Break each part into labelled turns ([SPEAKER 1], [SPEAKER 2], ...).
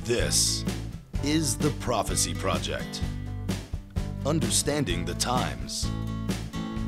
[SPEAKER 1] This is the Prophecy Project. Understanding the times,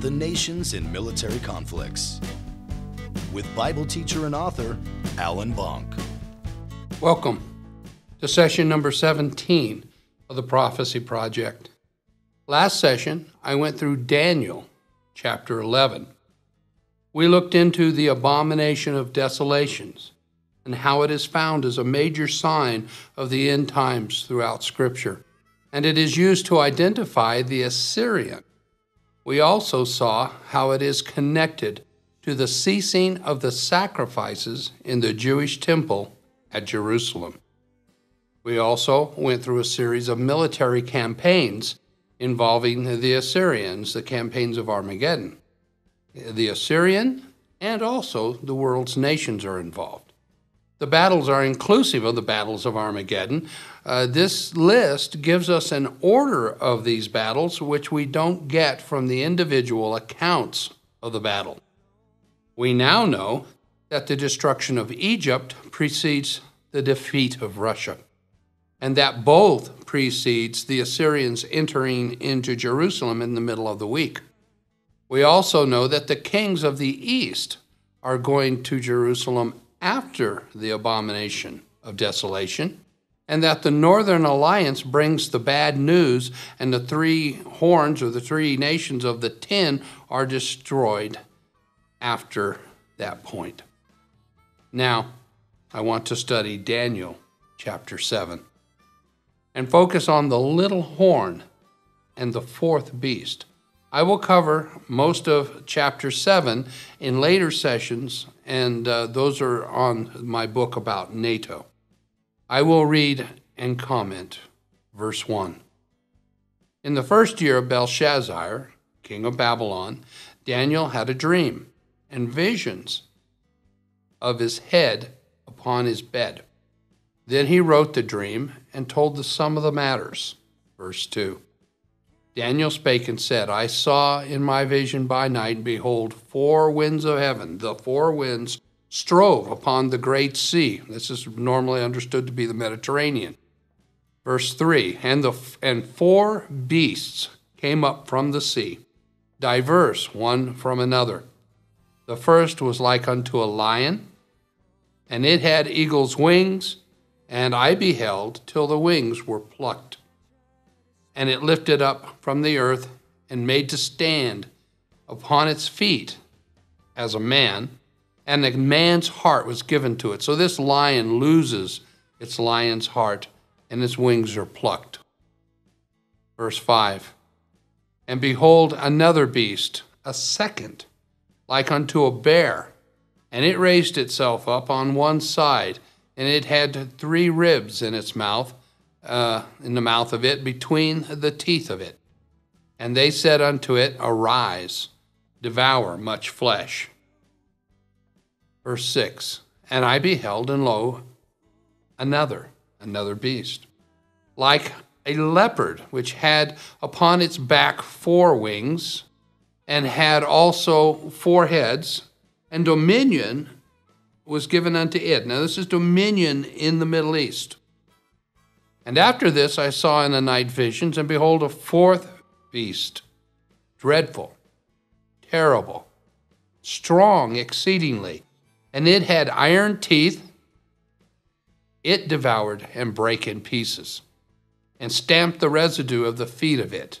[SPEAKER 1] the nations in military conflicts, with Bible teacher and author Alan Bonk.
[SPEAKER 2] Welcome to session number 17 of the Prophecy Project. Last session, I went through Daniel chapter 11. We looked into the abomination of desolations and how it is found as a major sign of the end times throughout Scripture, and it is used to identify the Assyrian. We also saw how it is connected to the ceasing of the sacrifices in the Jewish temple at Jerusalem. We also went through a series of military campaigns involving the Assyrians, the campaigns of Armageddon. The Assyrian and also the world's nations are involved. The battles are inclusive of the battles of Armageddon. This list gives us an order of these battles, which we don't get from the individual accounts of the battle. We now know that the destruction of Egypt precedes the defeat of Russia, and that both precedes the Assyrians entering into Jerusalem in the middle of the week. We also know that the kings of the east are going to Jerusalem after the abomination of desolation, and that the Northern Alliance brings the bad news, and the three horns, or the three nations of the 10, are destroyed after that point. Now, I want to study Daniel chapter 7 and focus on the little horn and the fourth beast. I will cover most of chapter 7 in later sessions, and those are on my book about NATO. I will read and comment verse 1. In the first year of Belshazzar, king of Babylon, Daniel had a dream and visions of his head upon his bed. Then he wrote the dream and told the sum of the matters. Verse 2. Daniel spake and said, I saw in my vision by night, and behold, 4 winds of heaven, the 4 winds, strove upon the great sea. This is normally understood to be the Mediterranean. Verse 3, and 4 beasts came up from the sea, diverse one from another. The first was like unto a lion, and it had eagle's wings, and I beheld till the wings were plucked. And it lifted up from the earth and made to stand upon its feet as a man, and the man's heart was given to it. So this lion loses its lion's heart, and its wings are plucked. Verse 5, and behold another beast, a second, like unto a bear, and it raised itself up on one side, and it had 3 ribs in its mouth, in the mouth of it, between the teeth of it. And they said unto it, Arise, devour much flesh. Verse 6, and I beheld, and lo, another beast, like a leopard, which had upon its back 4 wings, and had also 4 heads, and dominion was given unto it. Now this is dominion in the Middle East. And after this I saw in the night visions, and behold, a 4th beast, dreadful, terrible, strong exceedingly, and it had iron teeth. It devoured and brake in pieces, and stamped the residue of the feet of it.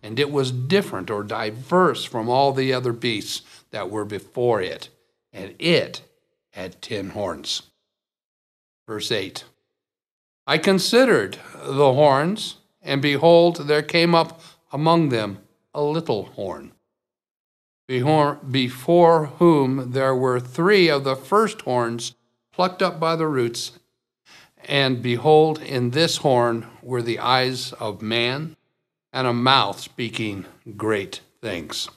[SPEAKER 2] And it was different or diverse from all the other beasts that were before it, and it had 10 horns. Verse 8. I considered the horns, and behold, there came up among them a little horn, before whom there were 3 of the first horns plucked up by the roots. And behold, in this horn were the eyes of man, and a mouth speaking great things.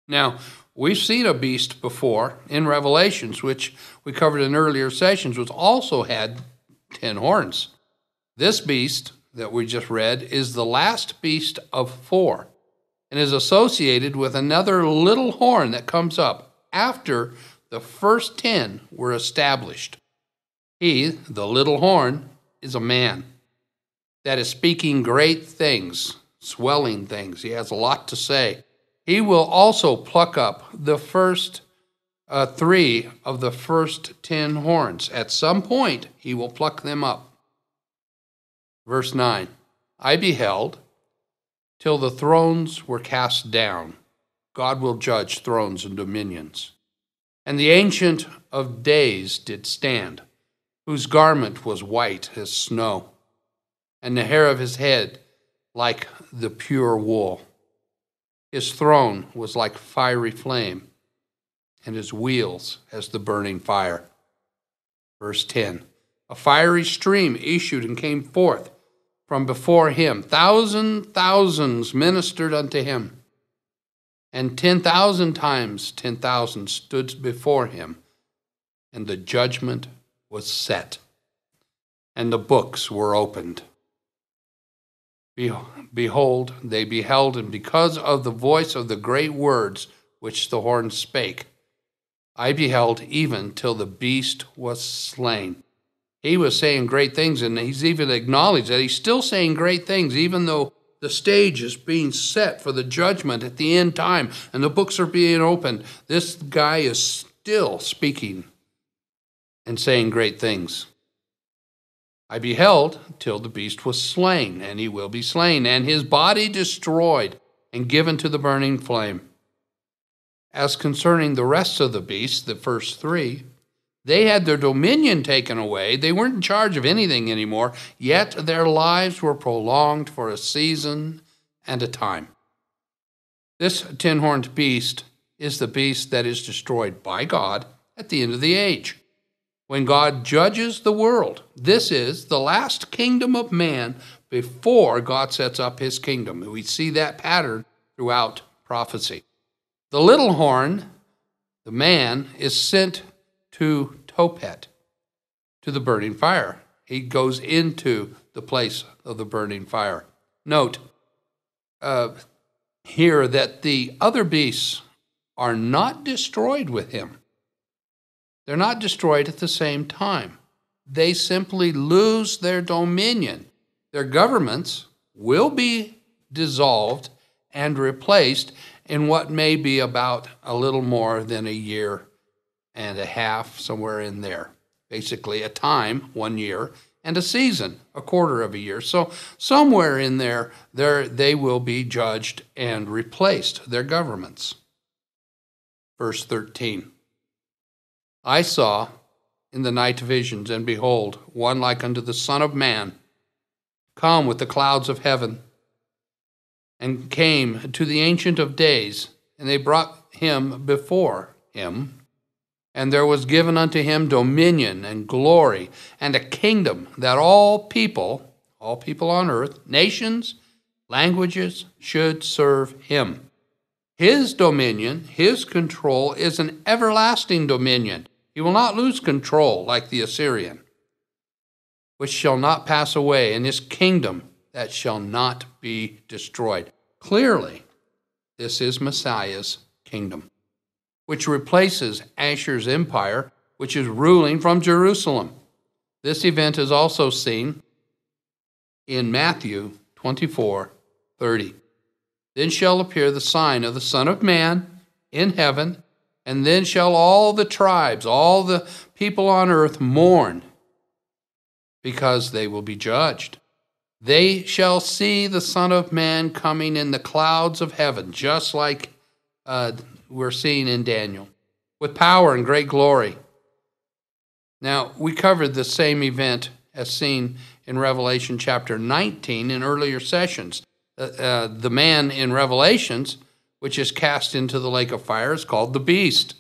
[SPEAKER 2] Now, we've seen a beast before in Revelations, which we covered in earlier sessions, which also had 10 horns. This beast that we just read is the last beast of 4 and is associated with another little horn that comes up after the first 10 were established. He, the little horn, is a man that is speaking great things, swelling things. He has a lot to say. He will also pluck up the first 3 of the first 10 horns. At some point, he will pluck them up. Verse 9, I beheld till the thrones were cast down. God will judge thrones and dominions. And the Ancient of Days did stand, whose garment was white as snow, and the hair of his head like the pure wool. His throne was like fiery flame, and his wheels as the burning fire. Verse 10, a fiery stream issued and came forth from before him. Thousands ministered unto him, and 10,000 times 10,000 stood before him, and the judgment was set, and the books were opened. Behold, they beheld, and because of the voice of the great words which the horn spake, I beheld even till the beast was slain. He was saying great things, and he's even acknowledged that he's still saying great things, even though the stage is being set for the judgment at the end time, and the books are being opened. This guy is still speaking and saying great things. I beheld till the beast was slain, and he will be slain, and his body destroyed and given to the burning flame. As concerning the rest of the beasts, the first 3, they had their dominion taken away. They weren't in charge of anything anymore, yet their lives were prolonged for a season and a time. This 10-horned beast is the beast that is destroyed by God at the end of the age. When God judges the world, this is the last kingdom of man before God sets up his kingdom. We see that pattern throughout prophecy. The little horn, the man, is sent to Tophet, to the burning fire. He goes into the place of the burning fire. Note here that the other beasts are not destroyed with him. They're not destroyed at the same time. They simply lose their dominion. Their governments will be dissolved and replaced in what may be about a little more than a year and a half, somewhere in there. Basically a time, 1 year, and a season, a quarter of a year. So somewhere in there they will be judged and replaced, their governments. Verse 13. I saw in the night visions, and behold, one like unto the Son of Man, come with the clouds of heaven, and came to the Ancient of Days, and they brought him before him. And there was given unto him dominion and glory and a kingdom, that all people on earth, nations, languages, should serve him. His dominion, his control is an everlasting dominion. He will not lose control like the Assyrian, which shall not pass away, and his kingdom that shall not be destroyed. Clearly, this is Messiah's kingdom, which replaces Asher's empire, which is ruling from Jerusalem. This event is also seen in Matthew 24:30. Then shall appear the sign of the Son of Man in heaven, and then shall all the tribes, all the people on earth mourn, because they will be judged. They shall see the Son of Man coming in the clouds of heaven, just like we're seeing in Daniel, with power and great glory. Now, we covered the same event as seen in Revelation chapter 19 in earlier sessions. The man in Revelations, which is cast into the lake of fire, is called the beast.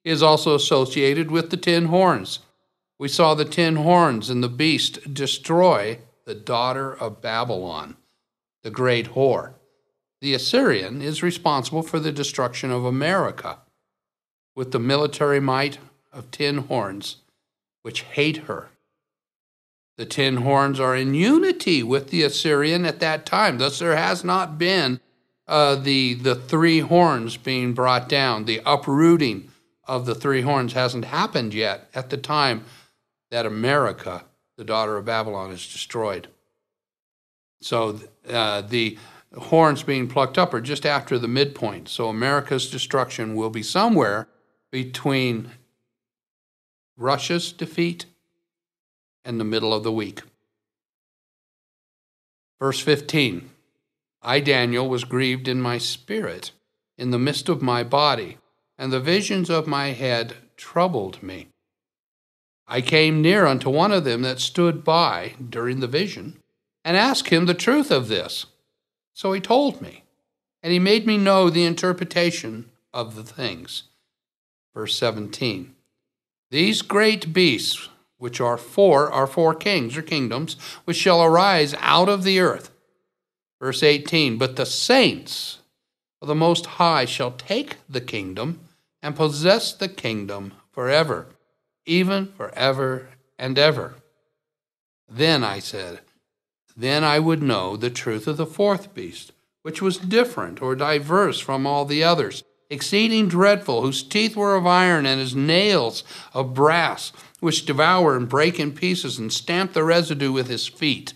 [SPEAKER 2] He is also associated with the 10 horns. We saw the 10 horns and the beast destroy the daughter of Babylon, the great whore. The Assyrian is responsible for the destruction of America with the military might of 10 horns, which hate her. The 10 horns are in unity with the Assyrian at that time. Thus, there has not been the 3 horns being brought down. The uprooting of the 3 horns hasn't happened yet at the time that America, the daughter of Babylon is destroyed. So the horns being plucked up are just after the midpoint. So America's destruction will be somewhere between Russia's defeat and the middle of the week. Verse 15, I, Daniel, was grieved in my spirit, in the midst of my body, and the visions of my head troubled me. I came near unto one of them that stood by during the vision, and asked him the truth of this. So he told me, and he made me know the interpretation of the things. Verse 17, these great beasts, which are four kings or kingdoms, which shall arise out of the earth. Verse 18, but the saints of the Most High shall take the kingdom and possess the kingdom forever, even forever and ever. Then I said, then I would know the truth of the fourth beast, which was different or diverse from all the others, exceeding dreadful, whose teeth were of iron and his nails of brass, which devour and break in pieces and stamp the residue with his feet.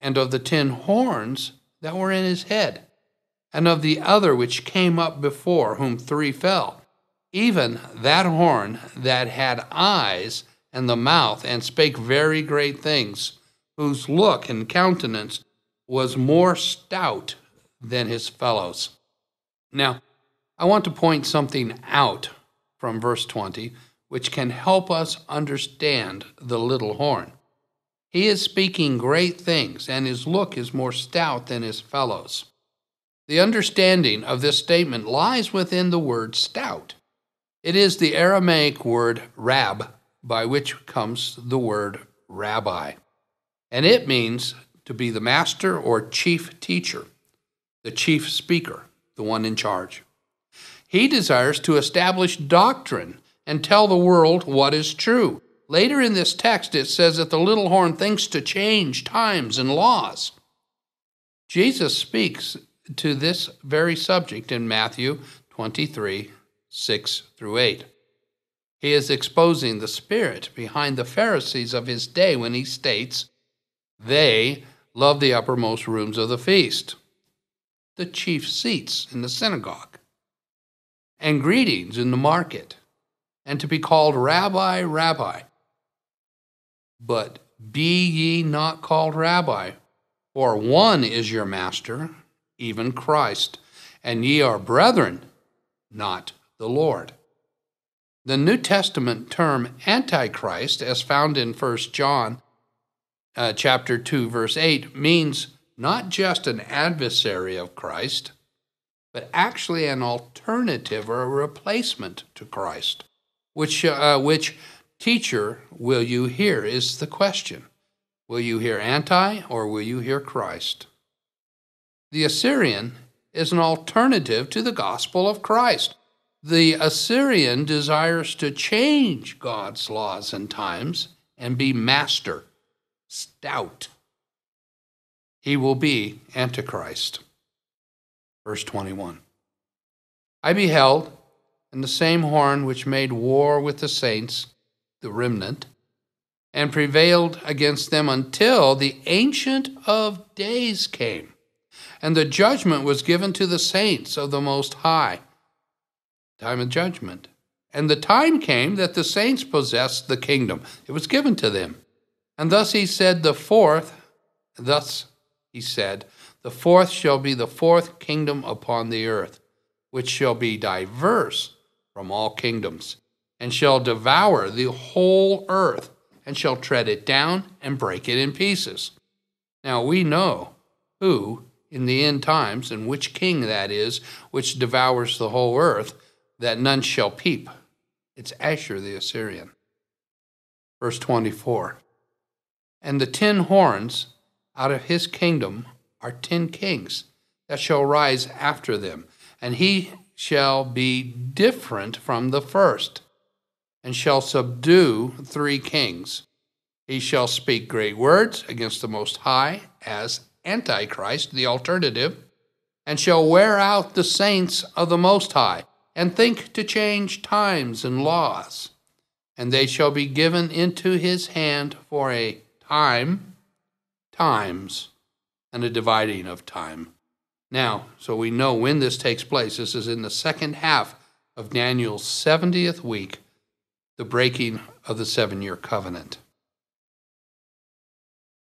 [SPEAKER 2] And of the 10 horns that were in his head, and of the other which came up before, whom 3 fell, even that horn that had eyes and the mouth, and spake very great things, whose look and countenance was more stout than his fellows. Now, I want to point something out from verse 20, which can help us understand the little horn. He is speaking great things, and his look is more stout than his fellows. The understanding of this statement lies within the word stout. It is the Aramaic word rab, by which comes the word rabbi, and it means to be the master or chief teacher, the chief speaker, the one in charge. He desires to establish doctrine and tell the world what is true. Later in this text, it says that the little horn thinks to change times and laws. Jesus speaks to this very subject in Matthew 23, 6 through 8. He is exposing the spirit behind the Pharisees of his day when he states, they love the uppermost rooms of the feast, the chief seats in the synagogue, and greetings in the market, and to be called Rabbi, Rabbi. But be ye not called Rabbi, for one is your master, even Christ, and ye are brethren, not the Lord. The New Testament term Antichrist, as found in 1 John chapter 2, verse 8, means not just an adversary of Christ, but actually an alternative or a replacement to Christ. Which teacher will you hear is the question. Will you hear anti or will you hear Christ? The Assyrian is an alternative to the gospel of Christ. The Assyrian desires to change God's laws and times and be master, stout. He will be Antichrist. Verse 21. I beheld, and the same horn which made war with the saints, the remnant, and prevailed against them until the Ancient of Days came, and the judgment was given to the saints of the Most High. Time of judgment. And the time came that the saints possessed the kingdom. It was given to them. And thus he said, the fourth shall be the fourth kingdom upon the earth, which shall be diverse from all kingdoms, and shall devour the whole earth, and shall tread it down and break it in pieces. Now we know who in the end times, and which king that is, which devours the whole earth, that none shall peep. It's Ashur the Assyrian. Verse 24. And the 10 horns out of his kingdom are 10 kings that shall rise after them, and he shall be different from the first, and shall subdue 3 kings. He shall speak great words against the Most High as Antichrist, the alternative, and shall wear out the saints of the Most High, and think to change times and laws. and they shall be given into his hand for a time, times, and a dividing of time. Now, so we know when this takes place. This is in the second half of Daniel's 70th week, the breaking of the 7-year covenant.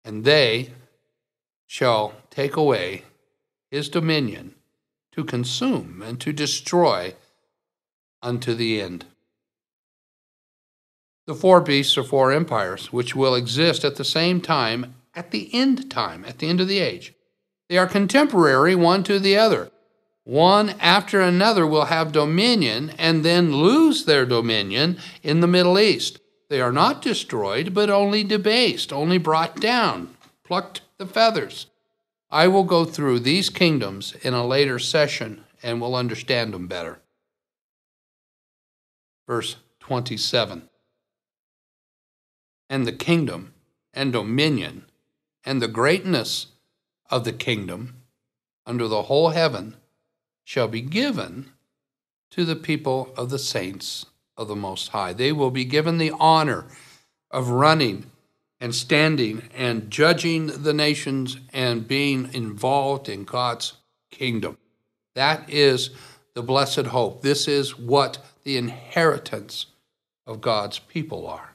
[SPEAKER 2] And they shall take away his dominion to consume and to destroy unto the end. The 4 beasts are 4 empires, which will exist at the same time, at the end of the age. They are contemporary one to the other. One after another will have dominion and then lose their dominion in the Middle East. They are not destroyed, but only debased, only brought down, plucked the feathers. I will go through these kingdoms in a later session and will understand them better. Verse 27. And the kingdom and dominion and the greatness of the kingdom under the whole heaven shall be given to the people of the saints of the Most High. They will be given the honor of running and standing and judging the nations and being involved in God's kingdom. That is the blessed hope. This is what the inheritance of God's people are.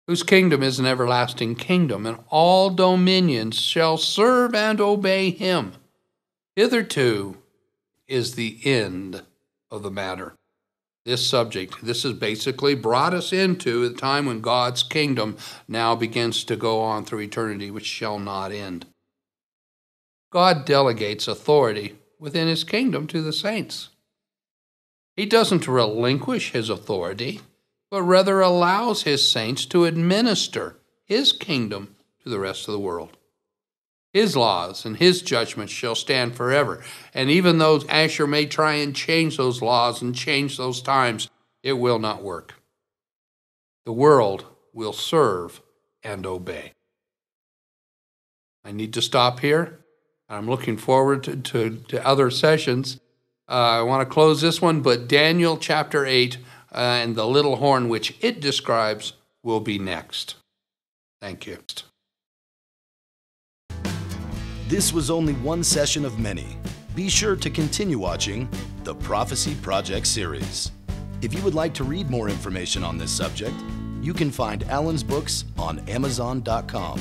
[SPEAKER 2] Whose kingdom is an everlasting kingdom, and all dominions shall serve and obey him. Hitherto is the end of the matter. This subject, this has basically brought us into the time when God's kingdom now begins to go on through eternity, which shall not end. God delegates authority within his kingdom to the saints. He doesn't relinquish his authority, but rather allows his saints to administer his kingdom to the rest of the world. His laws and his judgments shall stand forever. And even though Asher may try and change those laws and change those times, it will not work. The world will serve and obey. I need to stop here. I'm looking forward to other sessions. I want to close this one, but Daniel chapter 8 and the little horn which it describes will be next. Thank you.
[SPEAKER 1] This was only one session of many. Be sure to continue watching the Prophecy Project series. If you would like to read more information on this subject, you can find Alan's books on Amazon.com.